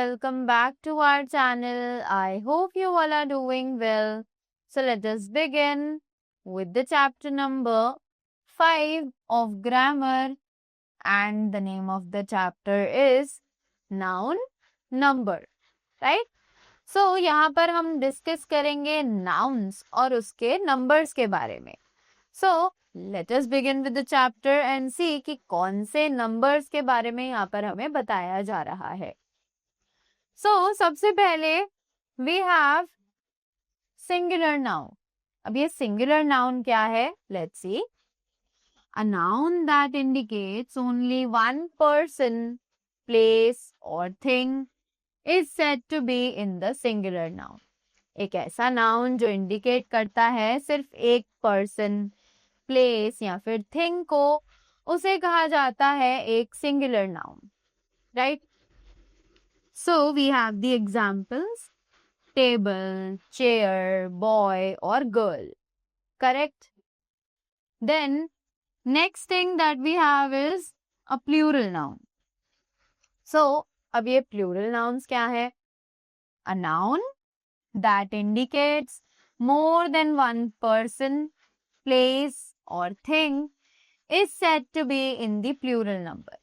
welcome back to our channel. I hope you all are doing well. So let us begin with the chapter number 5 of grammar, and the name of the chapter is noun number, right? So यहाँ पर हम discuss करेंगे nouns और उसके numbers के बारे में. So let us begin with the chapter and see कि कौन से numbers के बारे में यहाँ पर हमें बताया जा रहा है. So सबसे पहले we have singular noun. अब ये singular noun क्या है? Let's see. A noun that indicates only one person, place or thing is said to be in the singular noun. एक ऐसा noun जो indicate करता है सिर्फ एक person, place या फिर thing को, उसे कहा जाता है एक singular noun, right? So we have the examples: table, chair, boy or girl. Correct? Then next thing that we have is a plural noun. So अब ये plural nouns क्या है? A noun that indicates more than one person, place or thing is said to be in the plural number.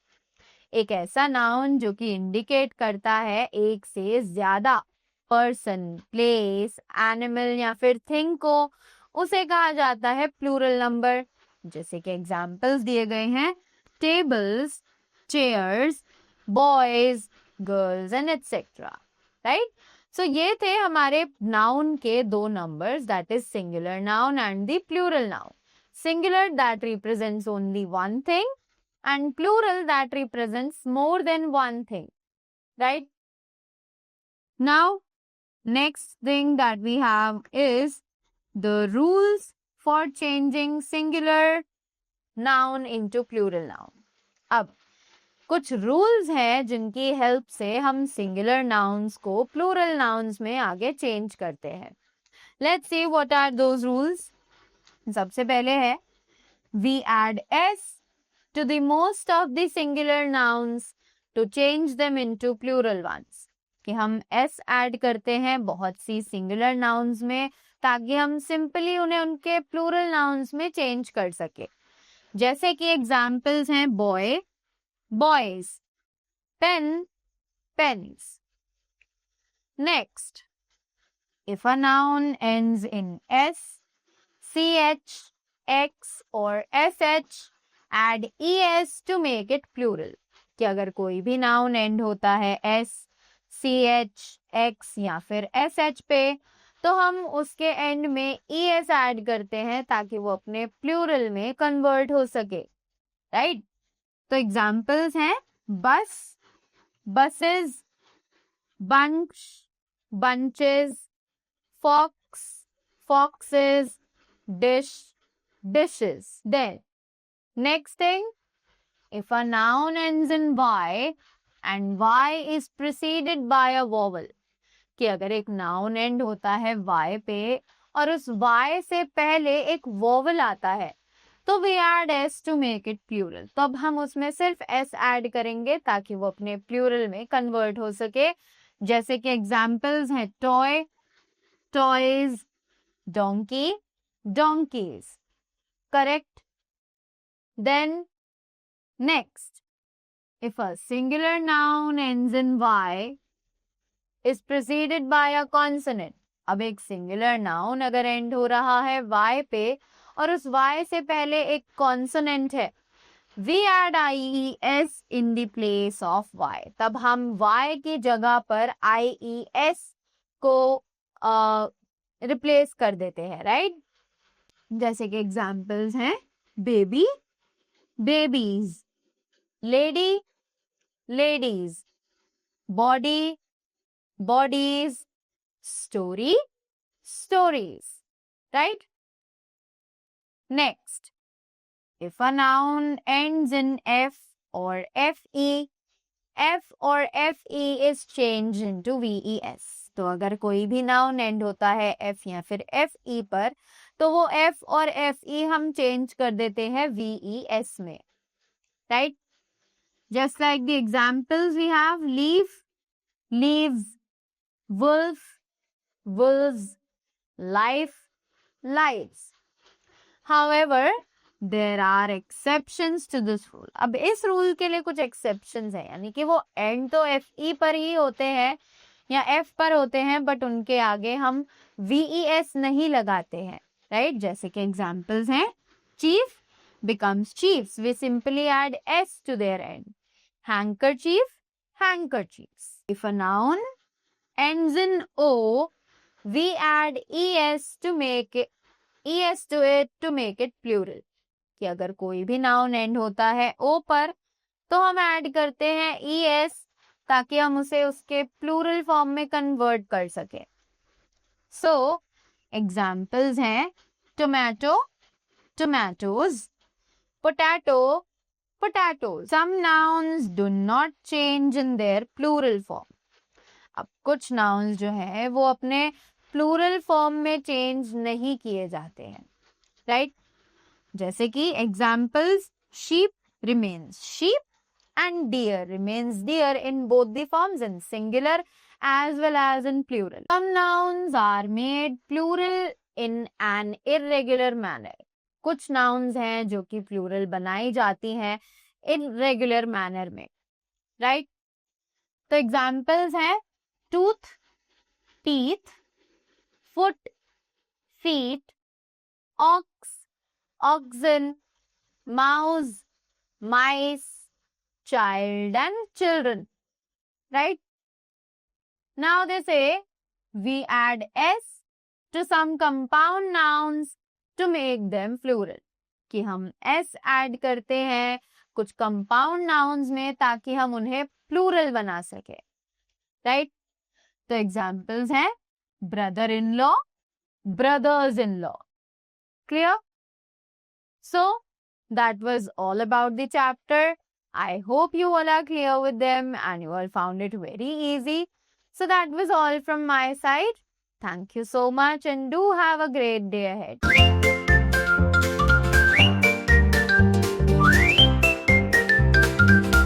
एक ऐसा noun जो कि indicate करता है एक से ज्यादा पर्सन, प्लेस, एनिमल या फिर थिंग को, उसे कहा जाता है प्लूरल नंबर. जैसे कि एग्जांपल्स दिए गए हैं: tables, chairs, boys, girls and etcetera, right? So ये थे हमारे नाउन के दो numbers, that is singular noun and the plural noun. Singular that represents only one thing and plural that represents more than one thing, right? Now, next thing that we have is the rules for changing singular noun into plural noun. अब कुछ rules हैं जिनकी help से हम singular nouns को plural nouns में आगे change करते हैं. Let's see what are those rules. सबसे पहले है we add s to the most of the singular nouns to change them into plural ones. कि हम s ऐड करते हैं बहुत सी singular nouns में ताकि हम simply उन्हें उनके plural nouns में change कर सके. जैसे कि examples हैं boy, boys, pen, pens. Next, if a noun ends in s, ch, x or sh, add es to make it plural. कि अगर कोई भी नाउन एंड होता है s, ch, x या फिर sh पे, तो हम उसके एंड में es ऐड करते हैं ताकि वो अपने प्लूरल में कन्वर्ट हो सके, राइट? तो एग्जाम्पल्स हैं बस, buses, bunch, bunches, fox, foxes, dish, dishes. Then next thing, if a noun ends in y and y is preceded by a vowel, कि अगर एक noun end होता है y पे और उस y से पहले एक vowel आता है, तो we add s to make it plural. तो अब हम उसमें सिर्फ s ऐड करेंगे ताकि वो अपने plural में convert हो सके. जैसे कि examples हैं toy, toys, donkey, donkeys. Correct? Then next, if a singular noun ends in y is preceded by a consonant. अब एक singular noun अगर end हो रहा है y पे और उस y से पहले एक consonant है, we add ies in the place of y. तब हम y की जगह पर ies को रिप्लेस कर देते हैं, राइट? जैसे कि एग्जाम्पल्स हैं baby, babies, lady, ladies, body, bodies, story, stories, right? Next, if a noun ends in f or fe, f or fe is changed into ves. तो अगर कोई भी नाउन एंड होता है f या फिर fe पर, तो वो f और fe हम चेंज कर देते हैं ves में, right? Just like the examples we have leaf, leaves, wolf, wolves, life, lives. However, there are exceptions to this rule. अब इस रूल के लिए कुछ exceptions है, यानी कि वो end तो FE पर ही होते हैं या F पर होते हैं, बट उनके आगे हम VES नहीं लगाते हैं, right? जैसे कि examples हैं, chief becomes chiefs. We simply add S to their end. Handkerchief, handkerchiefs. If a noun ends in O, we add ES to it to make it plural. कि अगर कोई भी नाउन एंड होता है ओ पर तो हम ऐड करते हैं ES ताकि हम उसे उसके प्लूरल फॉर्म में कन्वर्ट कर सके. सो एग्जाम्पल्स हैं tomato, tomatoes, potato, potatoes. Some nouns do not change in their plural form. अब कुछ nouns जो है वो अपने प्लूरल फॉर्म में चेंज नहीं किए जाते हैं, राइट? जैसे कि examples, sheep remains sheep and deer remains deer in both the forms, in singular as well as in plural. Some nouns are made plural in an irregular manner. कुछ nouns हैं जो कि plural बनाई जाती हैं irregular manner में, right? तो examples हैं tooth, teeth, foot, feet, ox, oxen, mouse, mice, child and children, right? Now they say we add S to some compound nouns to make them plural. कि हम S add करते हैं कुछ compound nouns में ताकि हम उन्हें plural बना सके, right? तो examples हैं brother-in-law, brothers-in-law. Clear? So that was all about the chapter. I hope you all are clear with them and you all found it very easy. So that was all from my side. Thank you so much and do have a great day ahead.